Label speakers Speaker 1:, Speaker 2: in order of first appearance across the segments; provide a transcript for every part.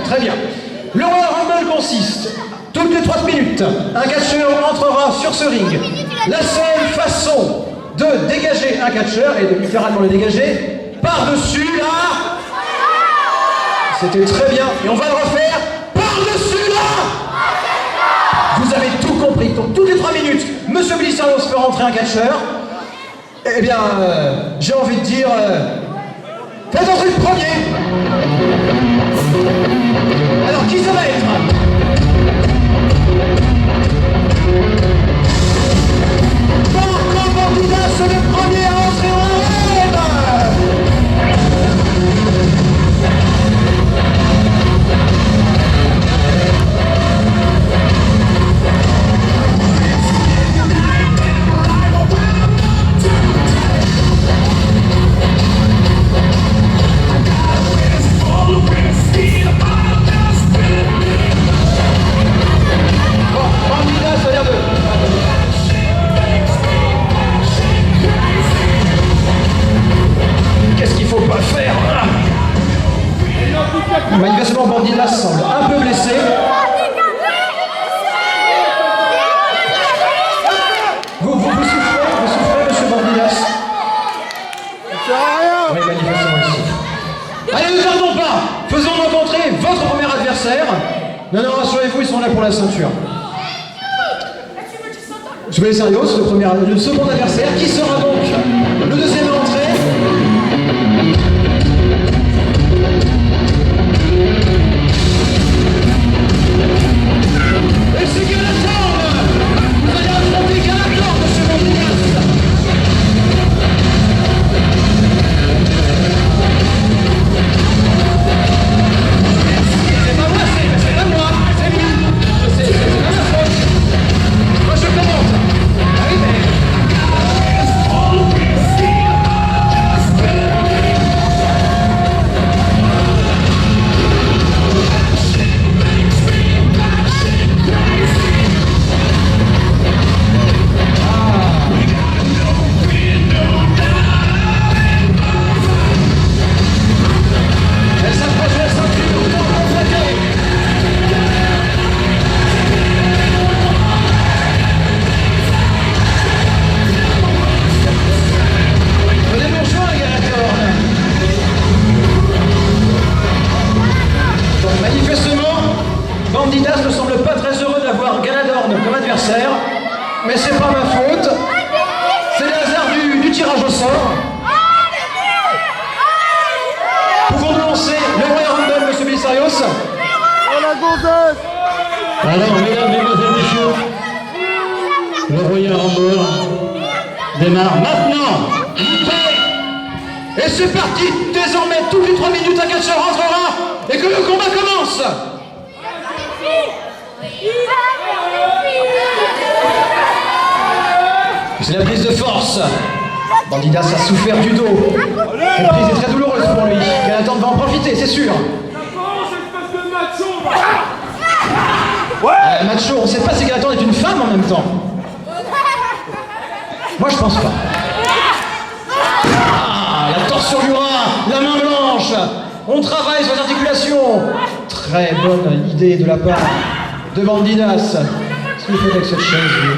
Speaker 1: Très bien. Le Royal Rumble consiste, toutes les 30 minutes, un catcheur entrera sur ce ring. La seule façon de dégager un catcheur, et de littéralement le dégager, par-dessus là. C'était très bien, et on va le refaire par-dessus là. Vous avez tout compris. Donc toutes les 3 minutes, Monsieur Blissarios fait rentrer un catcheur. Eh bien, j'ai envie de dire, faites entrer le premier. Alors, qui ça va être? Marco Bandidas, c'est le premier à entrer en arène. Manifestement, Bandidas semble un peu blessé. Vous souffrez, monsieur Bandidas? Oui, manifestement, il souffre. Allez, ne tardons pas. Faisons rencontrer votre premier adversaire. Non, non, rassurez-vous, ils sont là pour la ceinture. Je vais Blissarios, le second adversaire, qui sera donc le deuxième à entrer. Bandidas ne semble pas très heureux d'avoir Galadorn comme adversaire, mais c'est pas ma faute. C'est le hasard du tirage au sort. Pouvons-nous lancer le Royal Rumble, monsieur Blissarios?
Speaker 2: Alors, mesdames, mesdemoiselles, messieurs, le Royal Rumble démarre maintenant.
Speaker 1: Et c'est parti. Désormais, toutes les 3 minutes, un catcheur rentrera et que le combat commence. C'est la prise de force. Bandidas a souffert du dos. Cette prise est très douloureuse pour lui. Galadorn va en profiter, c'est sûr. Macho, on ne sait pas si Galadorn est une femme en même temps. Moi, je pense pas. Ah, la torsion du bras, la main blanche. On travaille sur les articulations. Très bonne idée de la part de Bandidas. Qu'est-ce que vous faites avec cette chaise, lui?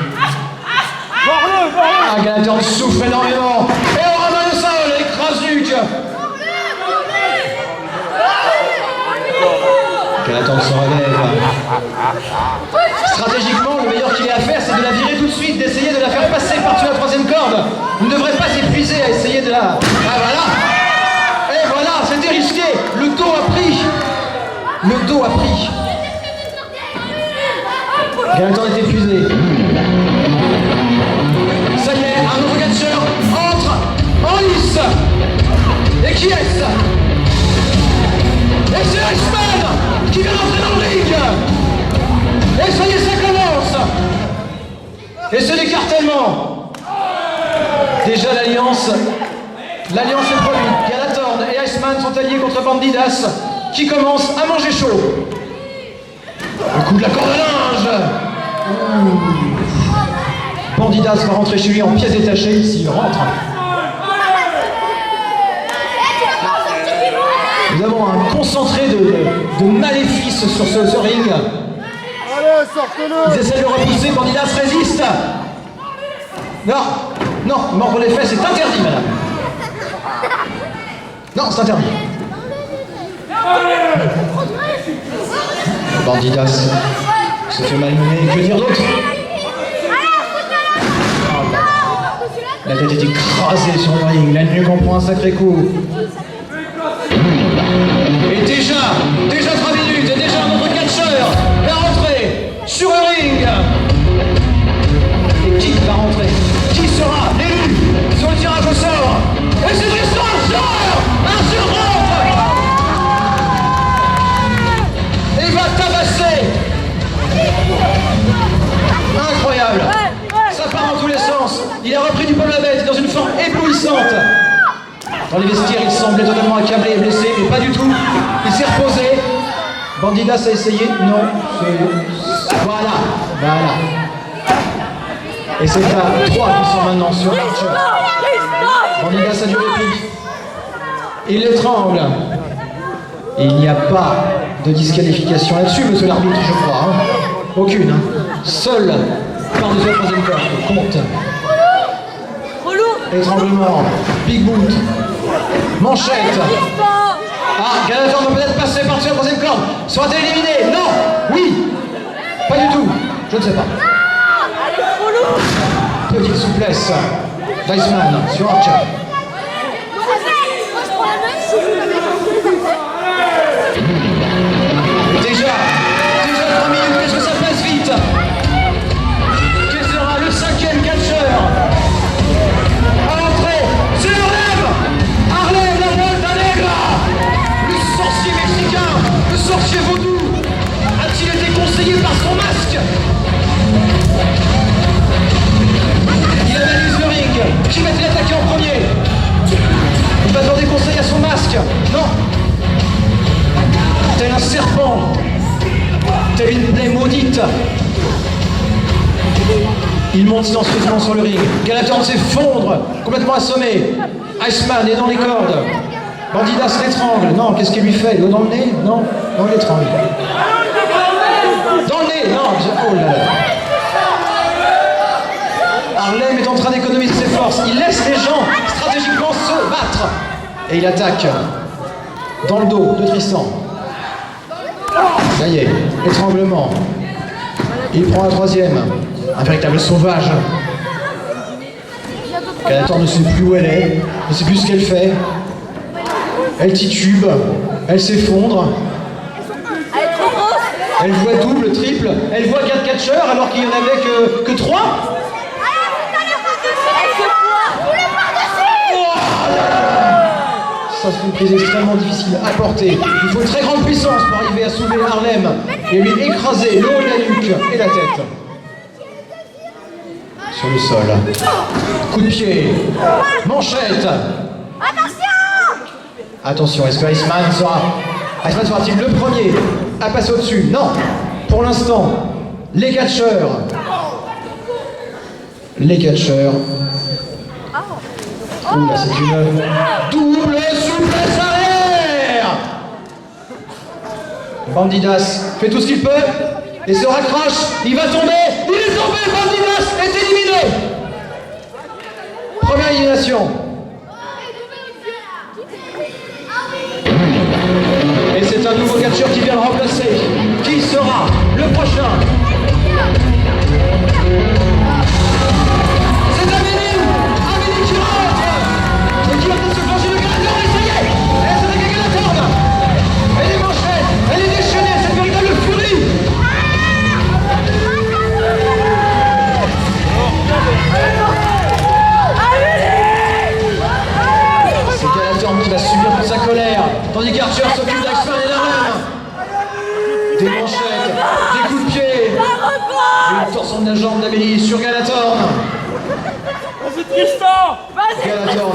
Speaker 1: Ah, Galadorn souffre énormément. Et on ramène le sol, écrase-nuque. Galadorn se relève. Stratégiquement, le meilleur qu'il ait à faire, c'est de la virer tout de suite, d'essayer de la faire passer par-dessus la 3e corde. Il ne devrait pas s'épuiser à essayer de la... Ah, voilà. Et voilà, c'était risqué. Le dos a pris. Le dos a pris. Galadorn est épuisé. Ça y est, un nouveau catcheur entre en lice. Et qui est-ce? Et c'est Iceman qui vient d'entrer dans le ring. Et ça y est, ça commence. Et c'est l'écartèlement. Déjà l'alliance est produite. Galadorn et Iceman sont alliés contre Bandidas qui commence à manger chaud. Le coup de la corde à linge. Bandidas va rentrer chez lui en pièces détachées s'il rentre. Nous avons un concentré de de maléfice sur ce ring.
Speaker 3: Allez, sortez-le!
Speaker 1: Ils essaient de le repousser, Bandidas résiste. Non, non, mordre les fesses, c'est interdit, madame. Non, c'est interdit. Bandidas se fait malmener, que dire d'autre? La tête est écrasée sur le ring, la nuque en prend un sacré coup. Et déjà 3 minutes, et déjà notre catcheur va rentrer sur le ring. Et qui va rentrer? Qui sera l'élu sur le tirage au sort? Et c'est Tristan Archer rentre et va tabasser. Incroyable. Ça part dans tous les sens. Il a repris du poil à la bête dans une forme éblouissante. Dans les vestiaires, il semblait totalement accablé et blessé, mais pas du tout. Il s'est reposé. Bandidas a essayé. Non. Voilà. Et c'est à 3 qui sont maintenant sur Archer. Bandidas a du répit. Il l'étrangle. Et il n'y a pas de disqualification là-dessus, monsieur l'arbitre, je crois. Hein. Aucune. Hein. Seul par-dessus la troisième corde compte. Étranglement. Big boot. Manchette. Ah, Galator va peut-être passer par-dessus la troisième corde. Sera-t-elle éliminé? Non. Oui. Pas du tout. Je ne sais pas. Petite souplesse. Weissman sur Archer. Déjà 3 minutes, qu'est-ce que ça passe vite? Quel sera le 5e catcheur? À l'entrée, c'est Harlem, la Volta Negra. Le sorcier mexicain, le sorcier vaudou, a-t-il été conseillé par son masque? Il analyse le ring. Qui va-t-il attaquer en premier? Il va demander conseil à son masque. Non. Tel un serpent, telle une plaie maudite. Il monte silencieusement sur le ring. Galator s'effondre, complètement assommé. Iceman est dans les cordes. Bandidas l'étrangle. Non, qu'est-ce qu'il lui fait? Il doit dans le nez? Non, on l'étrangle. Dans le nez? Non, oh là là. Harlem est en train d'économiser ses forces. Il laisse les gens stratégiquement se battre. Et il attaque dans le dos de Tristan. Ça y est, étranglement. Il prend la 3e. Un véritable sauvage. Galator ne sait plus où elle est, ne sait plus ce qu'elle fait. Elle titube, elle s'effondre. Elle voit double, triple, elle voit 4 catcheurs alors qu'il n'y en avait que 3. Ça, c'est une prise extrêmement difficile à porter. Il faut une très grande puissance pour arriver à soulever Harlem et lui écraser le haut de la nuque et la tête. Sur le sol. Coup de pied. Manchette. Attention, est-ce que Iceman sera-t-il le premier à passer au-dessus? Non. Pour l'instant, les catcheurs. Oula, c'est une double souplesse arrière. Bandidas fait tout ce qu'il peut et se raccroche. Il va tomber. Il est tombé. Bandidas est éliminé. Première élimination. Et c'est un nouveau catcheur qui vient le remplacer. Qui sera le prochain? C'est Amélie qui rentre. Et qui va peut-être se flancher le Galator. Et ça y est. Elle se fait Galator. Elle est manchette. Elle est déchaînée. C'est une véritable furie. C'est Galator qui va subir toute sa colère. Tandis qu'Archer s'occupe d'Iceman et d'Harlem. Des manchettes, des coups de pied. Et une torsion de la jambe d'Amélie sur Galator.
Speaker 3: Vas-y, Tristan!
Speaker 1: Galator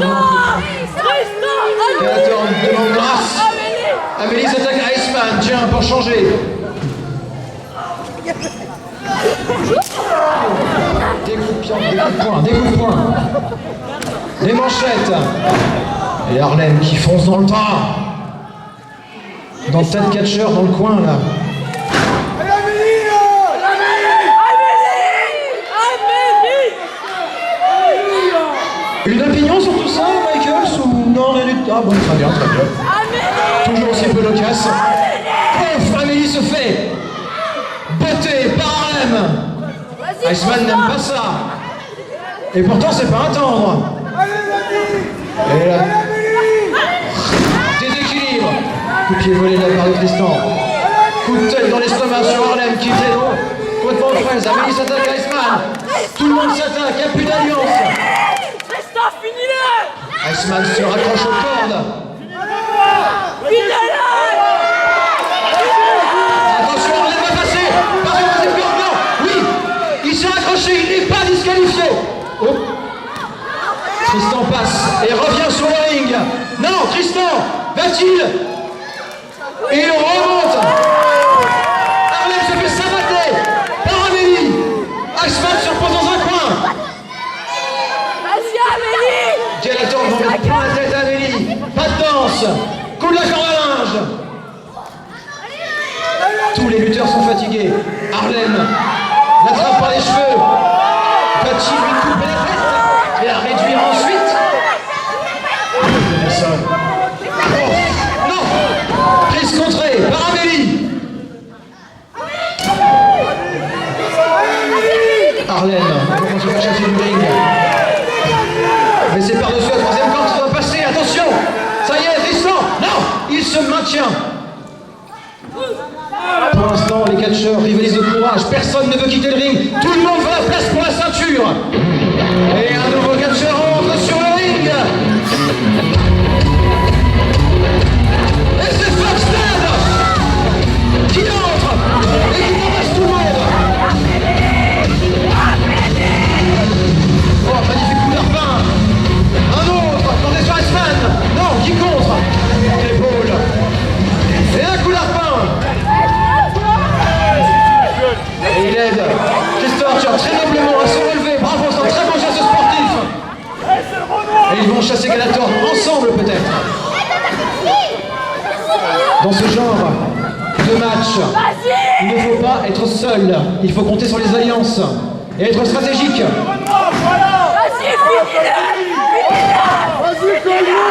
Speaker 1: demande grâce. Amélie s'attaque à Iceman. Tiens, pour changer. Des coups de pied, des coups de poing. Des manchettes. Et Harlem qui fonce dans le tas. Dans le tas de catcheurs dans le coin là. Une opinion sur tout ça, Michael, ou non, rien du tout? Ah bon, très bien, très bien. Toujours aussi peu loquace. Ouf, Amélie se fait botter par Harlem. Iceman n'aime pas ça. Et pourtant, c'est pas un tendre. Et là, déséquilibre. Coup de pied volé de la part de Tristan. Coup de tête dans l'estomac sur Harlem qui fait long. Complètement fraise. Amélie s'attaque à Iceman. Tout le monde s'attaque, il n'y a plus d'alliance.
Speaker 4: Tristan, finis-le!
Speaker 1: Iceman se raccroche aux cordes.
Speaker 4: Finis-le!
Speaker 1: Attention, Harlem va passer. Par contre, c'est plus non. Oui, il s'est accroché, il n'est pas disqualifié. Oh. Tristan passe et revient sur le ring. Non, Tristan, va-t-il? Et il remonte. Harlem se fait saboter par Amélie. Iceman se repose dans un coin.
Speaker 4: Vas-y, Amélie!
Speaker 1: Gelator va mettre plein la tête à Amélie. Pas de danse. Coup de la corde à linge. Tous les lutteurs sont fatigués. Harlem l'attrape par les cheveux. Va-t-il lui couper la tête et la réduire ensuite? Nelson. Oh, non. Prise contrée par Amélie. Harlem commence à chercher du ring. Mais c'est par-dessus la troisième corde, ça va passer, attention. Ça y est, Tristan. Non, il se maintient. Pour l'instant, les catcheurs rivalisent de courage. Personne ne veut quitter le ring. Tout le monde veut la place pour la ceinture. Et un nouveau catcheur entre sur le ring. Et c'est Foxstad qui entre et qui ramasse tout le monde. Oh, magnifique coup d'arpin. Un autre, porté sur Iceman. Non, qui contre? L'épaule. Et un coup d'arpin. Et il aide Christophe très noblement à se relever. Bravo, c'est un très bon geste sportif. Et ils vont chasser Galator ensemble peut-être. Dans ce genre de match, il ne faut pas être seul. Il faut compter sur les alliances et être stratégique.
Speaker 4: Vas-y, finis-le!
Speaker 3: Vas-y, colle-le!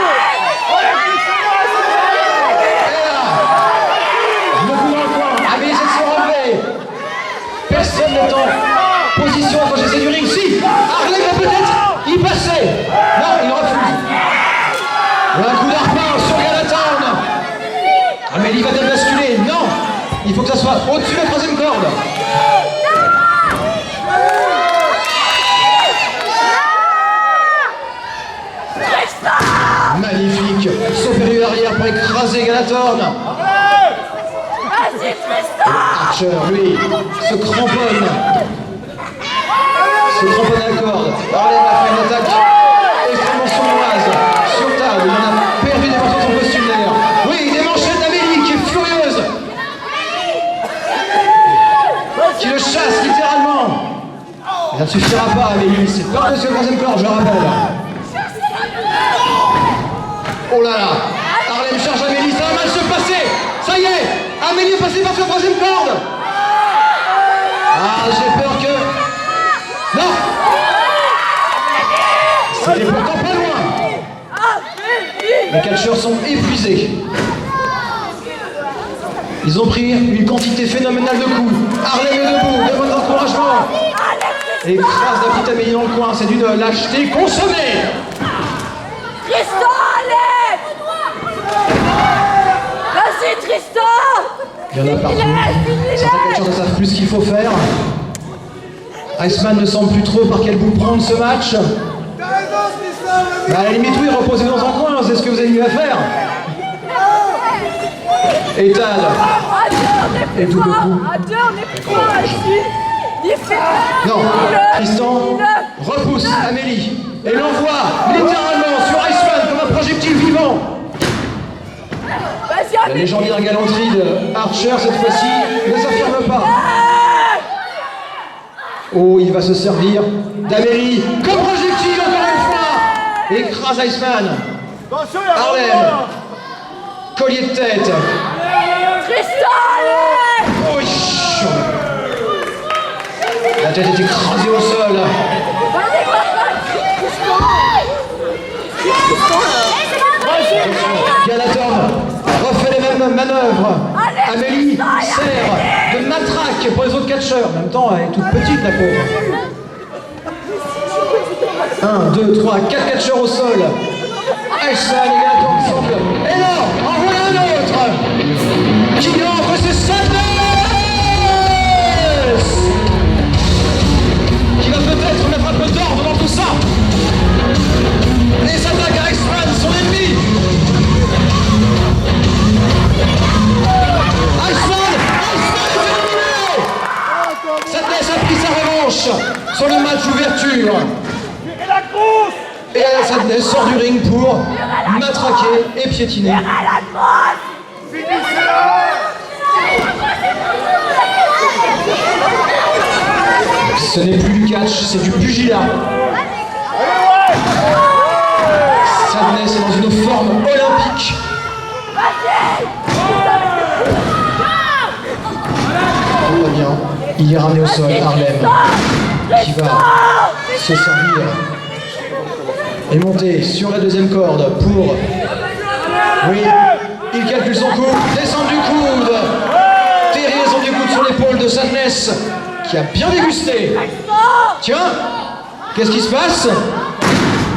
Speaker 1: Le coup dans le coin. Amélie essaie de se relever. Personne n'est en position quand j'essaie du ring. Si, Harlem va peut-être y passer. Non, il refuse. Il y a un coup d'arpin sur Galatown. Amélie va-t-elle basculer? Non. Il faut que ça soit au-dessus de la troisième corde. Magnifique. Saut périlleux arrière pour écraser Galatown.
Speaker 4: Vas-y, Tristan!
Speaker 1: Archer, lui, se cramponne. Se cramponne à la corde. Harlem a fait une attaque extrêmement sournoise. Sur table, il en a perdu des morceaux de son costume d'ailleurs. Oui, des manchettes d'Amélie qui est furieuse. Qui le chasse littéralement. Ça ne suffira pas, Amélie. C'est par-dessus la troisième corde, je le rappelle. Oh là là. Harlem charge Amélie, ça va mal se passer. Ça y est, Amélie est passée par sa troisième corde. Ah, j'ai peur que... Non. C'était pourtant pas loin. Les catcheurs sont épuisés. Ils ont pris une quantité phénoménale de coups. Harlem est debout, de votre encouragement. Écrase la petite Amélie dans le coin, c'est d'une lâcheté consommée.
Speaker 4: Tristan, allez! Vas-y, Tristan!
Speaker 1: Il y en a partout. Certains catcheurs ne savent plus ce qu'il faut faire. Iceman ne semble plus trop par quel bout prendre ce match. Bah, à la limite, oui, reposez dans un coin, c'est ce que vous avez eu à faire. Et Tad. Et tout le coup.
Speaker 4: À deux, on est plus fort ici!
Speaker 1: Non, Tristan repousse Amélie et l'envoie littéralement sur Iceman comme un projectile vivant.
Speaker 4: Vas-y,
Speaker 1: La
Speaker 4: Amélie!
Speaker 1: légendaire galanterie de Archer cette fois-ci ne s'affirme pas. Oh, il va se servir d'Amélie comme projectile encore une fois. Écrase Iceman.
Speaker 3: Attention, il y a
Speaker 1: Harlem.
Speaker 3: Romain.
Speaker 1: Collier de tête.
Speaker 4: Tristan, allez!
Speaker 1: Oh, chou. La tête est écrasée au sol.
Speaker 4: Vas-y, papa!
Speaker 1: Galaton refait les mêmes manœuvres. Amélie sert de matraque pour les autres catcheurs. En même temps, elle est toute petite, la pauvre. 1, 2, 3, 4 catcheurs au sol. Aïssa et Galaton ensemble. Et là, en voilà un autre qui entre, c'est Sadness qui va peut-être mettre un peu d'ordre dans tout ça. Et s'attaque à Iceman, son ennemi. Iceman est éliminé. Sadness a pris sa revanche sur le match ouverture. Et Sadness sort du ring pour matraquer et piétiner. Ce n'est plus du catch, c'est du pugilat. Sadness est dans une forme olympique. Tout va bien. Il est ramené au sol, Harlem, qui va se servir et monter sur la deuxième corde pour... Oui, il calcule son coup, descend du coude. Terrison du coude sur l'épaule de Sadness, qui a bien dégusté. Tiens, qu'est-ce qui se passe?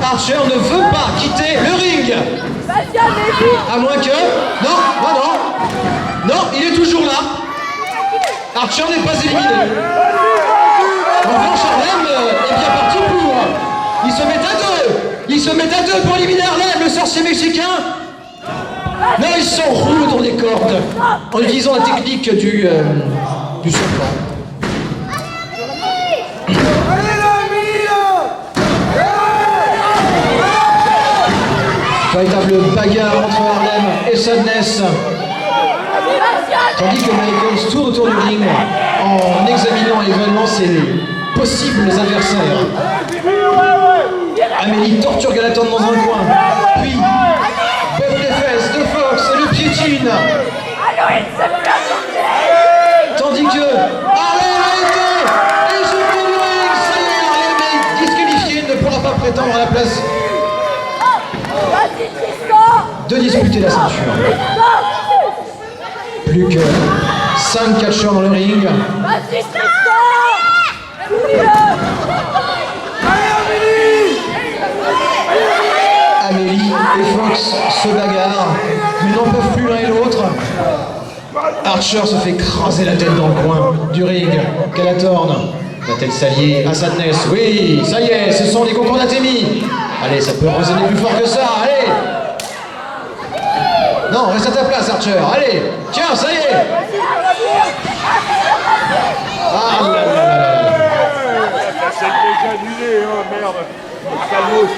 Speaker 1: Archer ne veut pas quitter le ring. À moins que... Non, non, non. Non, il est toujours là. Archer n'est pas éliminé. En revanche, Harlem est bien parti pour... Il se met à deux. Il se met à deux pour éliminer Harlem, le sorcier mexicain. Non, il s'enroule dans des cordes en utilisant la technique du serpent. Véritable bagarre entre Harlem et Sadness. Tandis que Michaels tourne autour du ring en examinant également ses possibles adversaires. Amélie torture Galaton dans un coin, puis botte les fesses de Fox et le piétine. Tandis que Harlem a été éjecté du ring. Ça y est, Harlem est disqualifié, ne pourra pas prétendre à la place de disputer la ceinture. Plus que 5 catcheurs dans le ring.
Speaker 4: Vas-y, Tristan!
Speaker 1: Amélie et Fox se bagarrent, mais n'en peuvent plus l'un et l'autre. Archer se fait écraser la tête dans le coin du ring. Galatorn va-t-elle s'allier à Sadness? Oui, ça y est, ce sont les concours d'Athémie. Allez, ça peut résonner plus fort que ça, allez! Non, reste à ta place, Archer, allez! Tiens, ça y est! Ah là là là là!
Speaker 3: C'est déjà annulé, hein, merde. Calmos.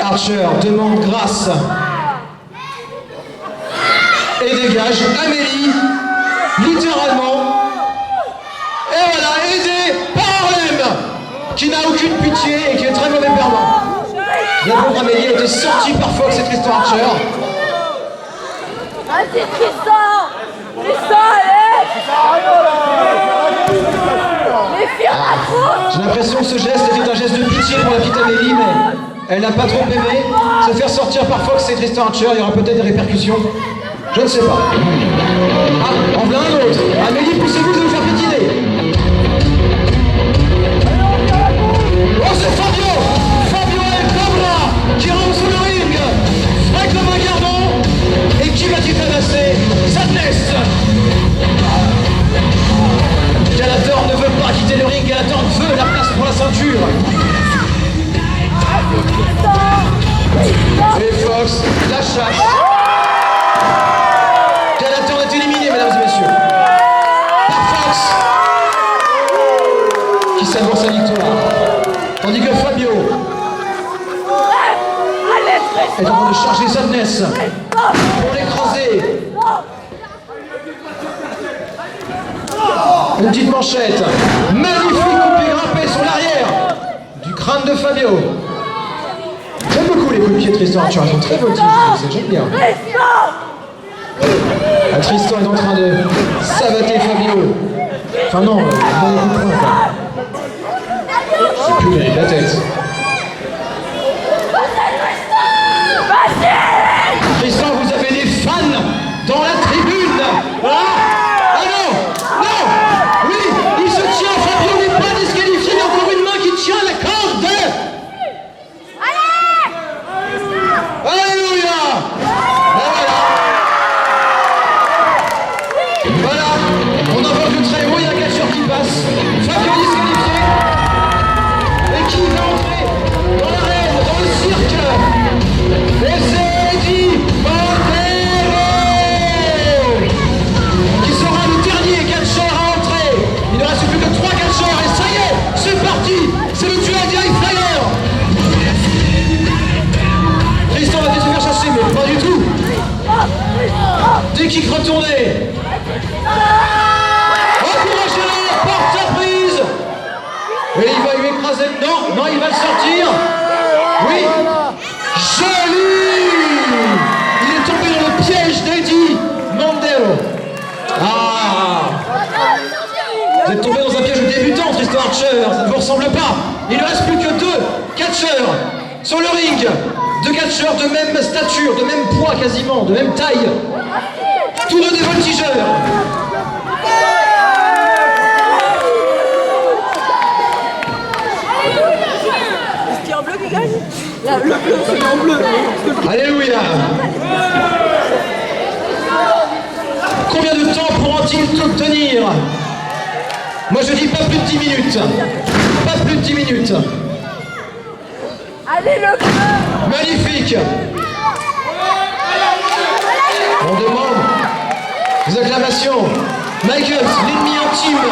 Speaker 1: Archer demande grâce et dégage Amélie, littéralement. Et voilà, aidé par Harlem, qui n'a aucune pitié et qui est très mauvais perdant. La pauvre Amélie a été sortie par Fox et Tristan Archer.
Speaker 4: Vas-y, Tristan! Tristan, allez!
Speaker 1: J'ai l'impression que ce geste était un geste de pitié pour la petite Amélie, mais elle n'a pas trop aimé se faire sortir par Fox et Tristan Archer. Il y aura peut-être des répercussions. Je ne sais pas. Ah, en voilà un autre. Amélie, poussez-vous de vous faire pétiner. Oh, c'est Fabio! Fabio El Cobra qui rentre sous le ring. Frais comme un gardon. Et qui va-t-il tabasser? Sadness! Galator ne veut pas quitter le ring. Galator veut la place pour la ceinture. Et Fox la chasse. Galator est éliminé, mesdames et messieurs, par Fox, qui savoure sa victoire. Tandis que Fabio est en train de charger Sadness pour l'écraser. Une petite manchette. Magnifique coup de pied grimpé sur l'arrière du crâne de Fabio. J'aime beaucoup les coups de pied de Tristan Archer, ils sont très voltifs, j'aime bien. Ah, Tristan est en train de savater Fabio. Enfin non, il va les coups de poing, je sais plus où il est, la tête. Tristan, vous avez des fans dans la tribune. Ah non, non, oui, il se tient, Fabio n'est pas disqualifié, mais encore une main qui tient la corde. Alléluia. Voilà, on envoie le très haut, il y a un catcheur qui passe. Fabio disqualifié. Et qui va entrer dans l'arène, dans le cirque. Et c'est Eddie Montero qui sera le dernier catcheur à entrer. Il ne reste plus que 3 catcheurs et ça y est, c'est parti. C'est le duel des High Flyers. Tristan va peut-être se faire chasser, mais pas du tout. Des kicks retournés. Encouragez-le, porte surprise. Et il va lui écraser. Non, non, il va le sortir. Oui. Joli. Il est tombé dans le piège d'Eddie Montero. Ah. Vous êtes tombé dans un piège de débutant, Tristan Archer. Ça ne vous ressemble pas. Il ne reste plus que 2 catcheurs sur le ring. 2 catcheurs de même stature, de même poids quasiment, de même taille. Tous 2 des voltigeurs.
Speaker 4: C'est en bleu qui gagne. Le bleu, c'est en bleu.
Speaker 1: Alléluia. Combien de temps pourront-ils tout tenir? Moi je dis pas plus de 10 minutes. Pas plus de 10 minutes.
Speaker 4: Allez, le bleu.
Speaker 1: Magnifique. On demande des acclamations. Michaels, l'ennemi intime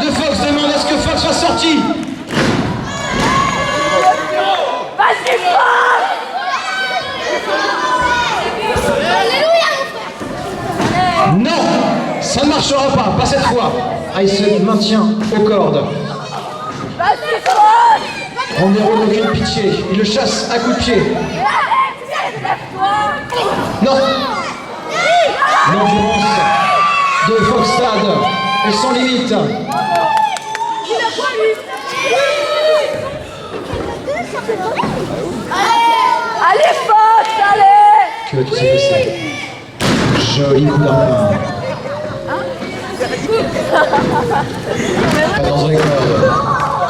Speaker 1: de Fox, demande à ce que Fox soit sorti.
Speaker 4: Vas-y, Fox.
Speaker 1: Non, ça ne marchera pas cette fois. Ah, il se maintient aux cordes.
Speaker 4: Vas-y, Fox.
Speaker 1: Montero n'a aucune pitié, il le chasse à coups de pied. Non. L'endurance de Foxstad est sans limite.
Speaker 4: Allez, Fox, allez.
Speaker 1: Que tu sais passer. Joli coup d'arme. Pas dans les cordes.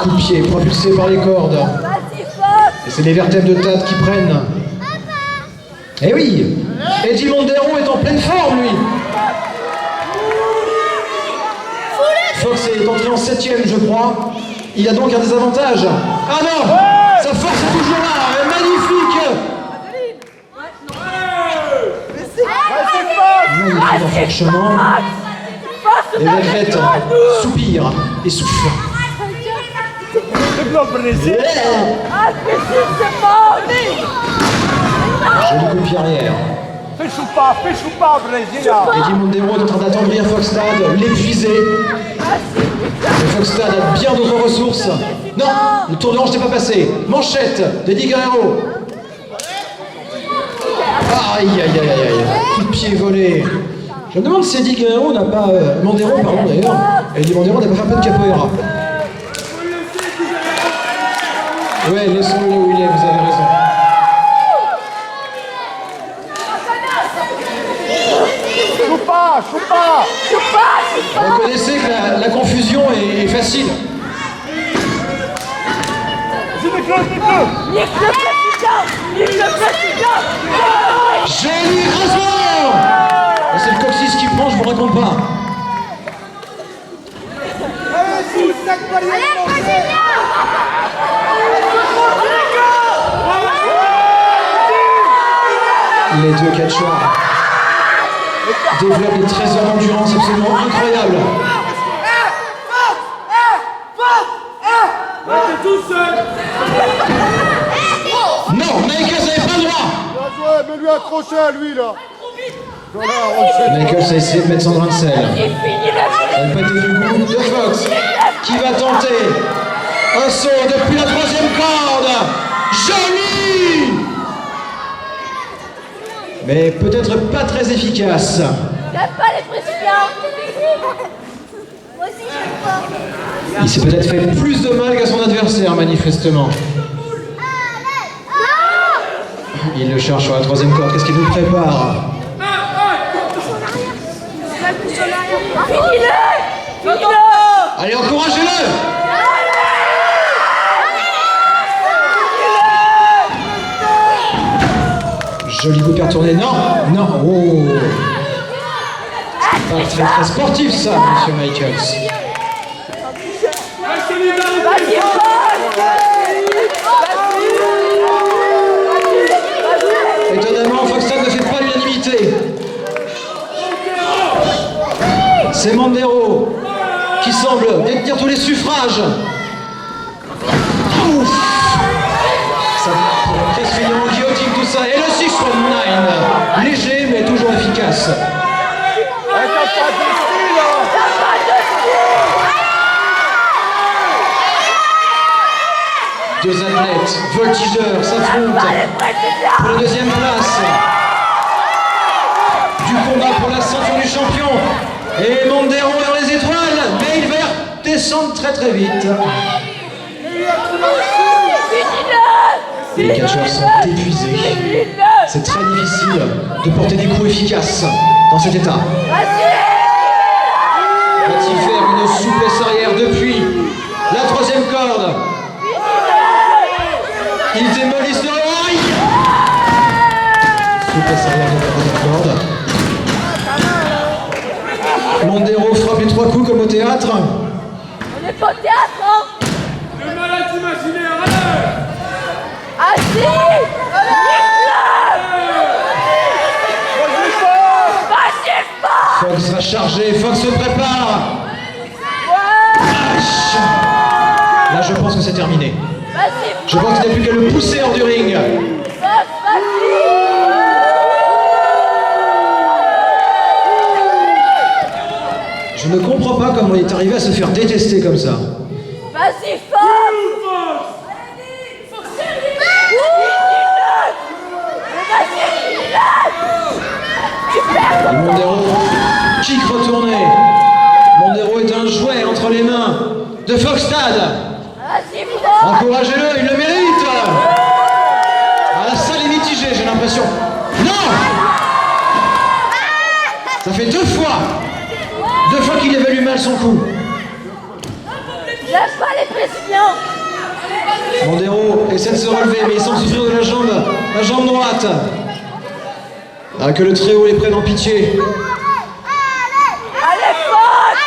Speaker 1: Coup de pied propulsé par les cordes.
Speaker 4: Vas-y, Fox.
Speaker 1: Et c'est les vertèbres de tête qui prennent. Eh oui, Eddie Montero est en pleine forme, lui. Fox est entré en 7ème, je crois. Il a donc un désavantage. Ah non, sa force est toujours là. Magnifique. Magnifique enfourchement. Les athlètes soupirent et soufflent.
Speaker 4: Ah, c'est mort.
Speaker 1: Joli coup de pied arrière.
Speaker 3: Fais choupa, Brésil.
Speaker 1: Eddie Montero est en train d'attendrir Foxstad, l'épuiser. Mais Foxstad a bien d'autres ressources. Non, le tour de hanche n'est pas passé. Manchette d'Eddie Guerrero. Aïe, aïe, aïe, aïe, aïe. Coup de pied volé. Je me demande si Eddie Guerrero n'a pas... Montero, pardon d'ailleurs. Eddie Montero n'a pas fait un peu de capoeira. Ouais, laissons-le où il est, vous avez raison.
Speaker 3: Choupa.
Speaker 1: Vous reconnaissez que la confusion est facile.
Speaker 3: Nique le
Speaker 4: président.
Speaker 1: Joli écrasement. C'est le coccyx qui prend, je vous raconte pas. Les 2 catcheurs développent des trésors d'endurance absolument incroyables. Non, Michaels n'avait pas le droit.
Speaker 5: Mais lui accroché à lui là.
Speaker 1: Michaels a essayé de mettre son grain de sel. Elle pète du coup de Fox qui va tenter un saut depuis la 3e corde. Joli. mais peut-être pas très efficace.
Speaker 4: J'aime pas les Brésiliens.
Speaker 6: Moi aussi, j'aime pas.
Speaker 1: Il s'est peut-être fait plus de mal qu'à son adversaire, manifestement. Il le cherche sur la troisième corde. Qu'est-ce qu'il nous prépare?
Speaker 4: Finis-le. Finis-le.
Speaker 1: Allez, encouragez-le! Joli coup de pied retourné. Non, non, oh. Pas très très sportif ça, monsieur Michaels.
Speaker 4: Vas-y,
Speaker 1: Étonnamment, Foxton ne fait pas l'unanimité. C'est Mondero qui semble détenir tous les suffrages. Ouf. Ça pourrait presque finir en guillotine tout ça. Et le 619, léger mais toujours efficace. Deux athlètes, voltigeurs, s'affrontent pour la deuxième place du combat pour la ceinture du champion. Et Mondero est dans les étoiles, mais il va descendre très très vite. Les catcheurs sont épuisés. C'est très difficile de porter des coups efficaces dans cet état. Va-t-il faire une souplesse arrière depuis la troisième corde? Ils démolissent le rail. Souplesse arrière de la troisième corde. Mondero frappe les trois coups comme au théâtre.
Speaker 4: On est pas au théâtre, hein.
Speaker 3: Le malade imaginaire, allez!
Speaker 4: Assis.
Speaker 1: Fox va charger, Fox se prépare. Aïe. Là je pense que c'est terminé. Je pense qu'il n'y a plus qu'à le pousser hors du ring. Je ne comprends pas comment il est arrivé à se faire détester comme ça.
Speaker 4: Vas-y, Fox.
Speaker 1: Et Mondero, kick retourné. Mondero est un jouet entre les mains de Foxstad. Encouragez-le, il le mérite. Ah, la salle est mitigée, j'ai l'impression. Non! Ça fait deux fois qu'il évalue mal son coup.
Speaker 4: J'aime pas les Brésiliens.
Speaker 1: Mondero essaie de se relever, mais il semble souffrir de la jambe droite. Ah, que le très haut les prenne en pitié.
Speaker 4: Allez, Fox.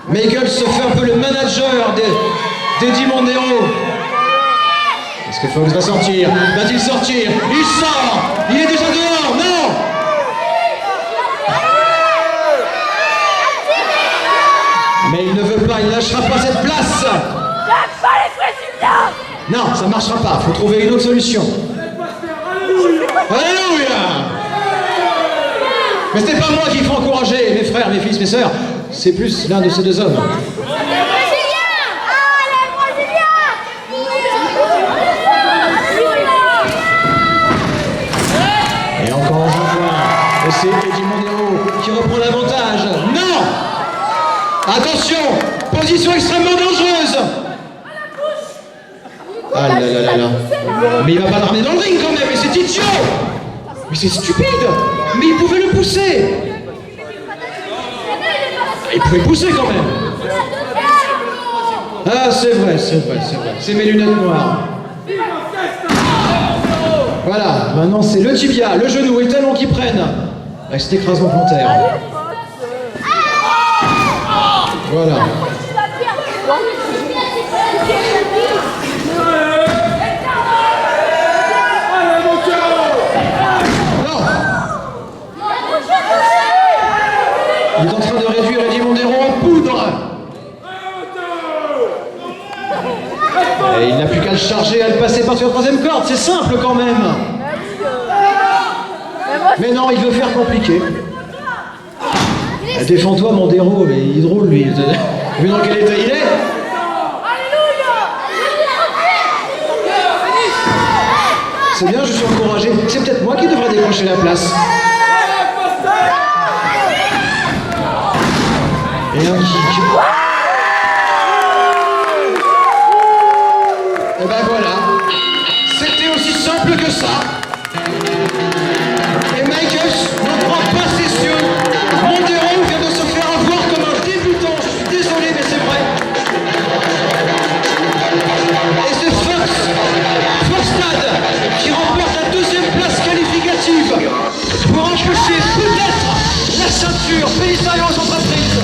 Speaker 1: Michael se fait un peu le manager d'Eddie Mondero. Est-ce que Fox va sortir? Va-t-il sortir? Il sort! Il est déjà dehors! Non! Mais il ne veut pas, il ne lâchera pas cette place!
Speaker 4: J'aime pas les Brésiliens.
Speaker 1: Non, ça ne marchera pas, il faut trouver une autre solution. Alléluia! Mais ce n'est pas moi qu'il faut encourager, mes frères, mes fils, mes sœurs. C'est plus l'un de ces deux hommes. Et encore un joueur. Et c'est Eddie Mondero qui reprend l'avantage. Non! Attention! Position extrêmement dangereuse! Ah là là là là. Mais il va pas le ramener dans le ring quand même, mais c'est idiot! Mais c'est stupide! Mais il pouvait le pousser! Il pouvait pousser quand même! Ah, c'est vrai, c'est vrai, c'est vrai. C'est mes lunettes noires. Voilà, maintenant c'est le tibia, le genou et le talon qui prennent. Avec cet écrasement plantaire. Voilà. Non! Il est en train de réduire Eddie Mondero en poudre. Et il n'a plus qu'à le charger, à le passer par sur la troisième corde, c'est simple quand même. Mais non, il veut faire compliqué. Défends-toi Mondero, mais il est drôle lui. Vous vu dans quel état il est? C'est bien, je suis encouragé. C'est peut-être moi qui devrais décrocher la place. Et un kick. Et ben voilà. C'était aussi simple que ça. Et Michael ne prend pas session. Montero vient de se faire avoir comme un débutant. Je suis désolé, mais c'est vrai. Et c'est Forstad qui remporte la deuxième place qualificative pour empocher peut-être la ceinture Félicitations aux entreprises.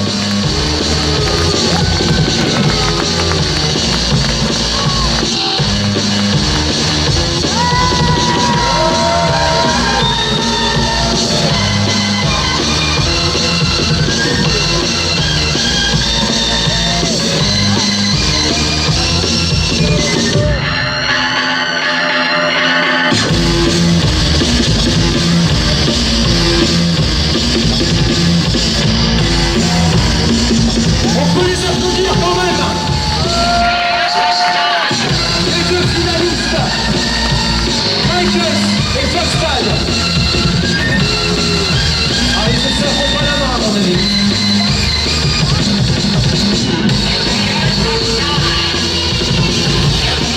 Speaker 1: On peut les applaudir quand même. Les deux finalistes, Michael et Forstad. Ah, ils se serreront pas la main à mon avis.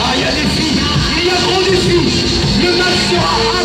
Speaker 1: Ah, il y a des filles, il y a gros défi. Le match sera